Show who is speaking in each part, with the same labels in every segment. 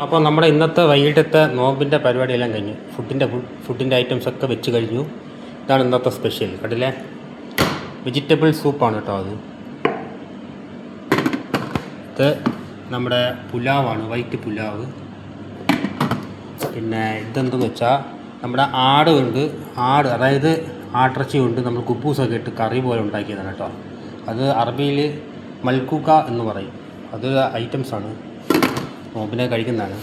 Speaker 1: അപ്പോൾ നമ്മുടെ ഇന്നത്തെ വൈകിട്ടത്തെ നോമ്പിൻ്റെ പരിപാടിയെല്ലാം കഴിഞ്ഞു. ഫുഡിൻ്റെ ഐറ്റംസൊക്കെ വെച്ച് കഴിഞ്ഞു. ഇതാണ് ഇന്നത്തെ സ്പെഷ്യൽ. കണ്ടില്ലേ, വെജിറ്റബിൾ സൂപ്പാണ് കേട്ടോ. ഇത് നമ്മുടെ പുലാവാണ്, വൈറ്റ് പുലാവ്. പിന്നെ ഇതെന്തെന്ന് വെച്ചാൽ നമ്മുടെ അതായത് ആട്ടിറച്ചി കൊണ്ട് നമ്മൾ കുബൂസൊക്കെ ഇട്ട് കറി പോലെ ഉണ്ടാക്കിയതാണ് കേട്ടോ. അത് അറബിയിൽ മൽക്കൂക്ക എന്ന് പറയും. അത് ഐറ്റംസാണ്, നോമ്പിനെ കഴിക്കുന്നതാണ്.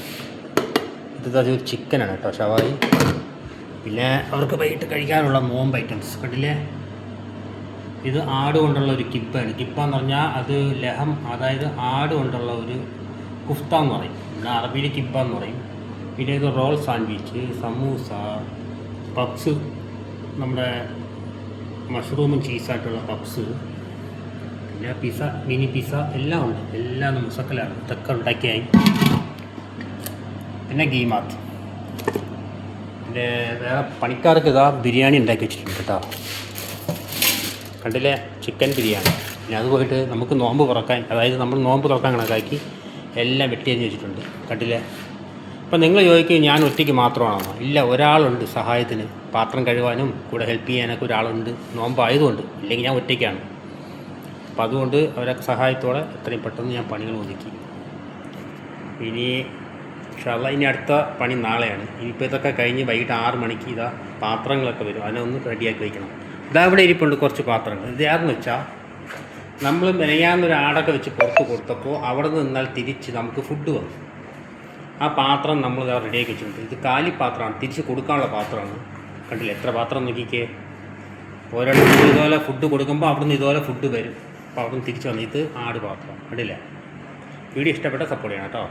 Speaker 1: ഇത് ചിക്കനാണ് കേട്ടോ, ഷവായി. പിന്നെ അവർക്ക് വൈകിട്ട് കഴിക്കാനുള്ള നോമ്പ് ഐറ്റംസ് കണ്ടില്ലേ. ഇത് ആട് കൊണ്ടുള്ള ഒരു കിബ്ബാണ്. കിബ്ബ എന്ന് പറഞ്ഞാൽ അത് ലഹം, അതായത് ആട് കൊണ്ടുള്ള ഒരു കുഫ്ത എന്ന് പറയും. പിന്നെ അറബിയിൽ കിബ്ബ എന്ന് പറയും. പിന്നെ ഇത് റോൾ സാൻഡ്വിച്ച്, സമൂസ, പപ്സ്, നമ്മുടെ മഷ്റൂമും ചീസായിട്ടുള്ള പപ്സ്, പിന്നെ പിസ്സ, മിനി പിസ്സ എല്ലാം ഉണ്ട്. എല്ലാം മുസക്കലാണ്, ഇതൊക്കെ ഉണ്ടാക്കിയായി. പിന്നെ ഗീമാത്ത്. പിന്നെ വേറെ പണിക്കാർക്ക് ഇതാ ബിരിയാണി ഉണ്ടാക്കി വെച്ചിട്ടുണ്ട് കേട്ടോ. കണ്ടില്ലേ, ചിക്കൻ ബിരിയാണി. പിന്നെ അത് പോയിട്ട് നമുക്ക് നോമ്പ് തുറക്കാൻ, അതായത് നമ്മൾ നോമ്പ് തുറക്കാൻ കണക്കാക്കി എല്ലാം വെട്ടിയരിഞ്ഞ് വെച്ചിട്ടുണ്ട്. കണ്ടില്ലേ. അപ്പം നിങ്ങൾ ചോദിക്കും ഞാൻ ഒറ്റയ്ക്ക് മാത്രമാണോ? ഇല്ല, ഒരാളുണ്ട് സഹായത്തിന്, പാത്രം കഴുകാനും കൂടെ ഹെൽപ്പ് ചെയ്യാനൊക്കെ ഒരാളുണ്ട്, നോമ്പായതുകൊണ്ട്. ഇല്ലെങ്കിൽ ഞാൻ ഒറ്റയ്ക്കാണ്. അപ്പം അതുകൊണ്ട് അവരെ സഹായത്തോടെ എത്രയും പെട്ടെന്ന് ഞാൻ പണികൾ ഒതുക്കി. ഇനി അടുത്ത പണി നാളെയാണ്. ഇനിയിപ്പോൾ ഇതൊക്കെ കഴിഞ്ഞ് വൈകിട്ട് 6 മണിക്ക് ഇതാ പാത്രങ്ങളൊക്കെ വരും, അതിനൊന്ന് റെഡിയാക്കി വയ്ക്കണം. ഇതാ ഇവിടെ ഇരിപ്പുണ്ട് കുറച്ച് പാത്രങ്ങൾ. ഇത് ഏതെന്ന് വെച്ചാൽ നമ്മൾ മെനയാന്നൊരു ആടൊക്കെ വെച്ച് പുറത്ത് കൊടുത്തപ്പോൾ അവിടെ നിന്നാൽ തിരിച്ച് നമുക്ക് ഫുഡ് വന്നു. ആ പാത്രം നമ്മൾ ഇതാ റെഡിയാക്കി വെച്ചിട്ടുണ്ട്. ഇത് കാലി പാത്രമാണ്, തിരിച്ച് കൊടുക്കാനുള്ള പാത്രമാണ്. കണ്ടില്ല എത്ര പാത്രം നോക്കിക്കേ. ഓരോരുത്തർ ഇതുപോലെ ഫുഡ് കൊടുക്കുമ്പോൾ അവിടെ നിന്ന് ഇതുപോലെ ഫുഡ് വരും. അപ്പോൾ അവിടെ നിന്ന് തിരിച്ച് വന്ന് ഇത് ആട് പാത്രം. കണ്ടില്ല. വീഡിയോ ഇഷ്ടപ്പെട്ട സപ്പോർട്ട് ചെയ്യണം കേട്ടോ.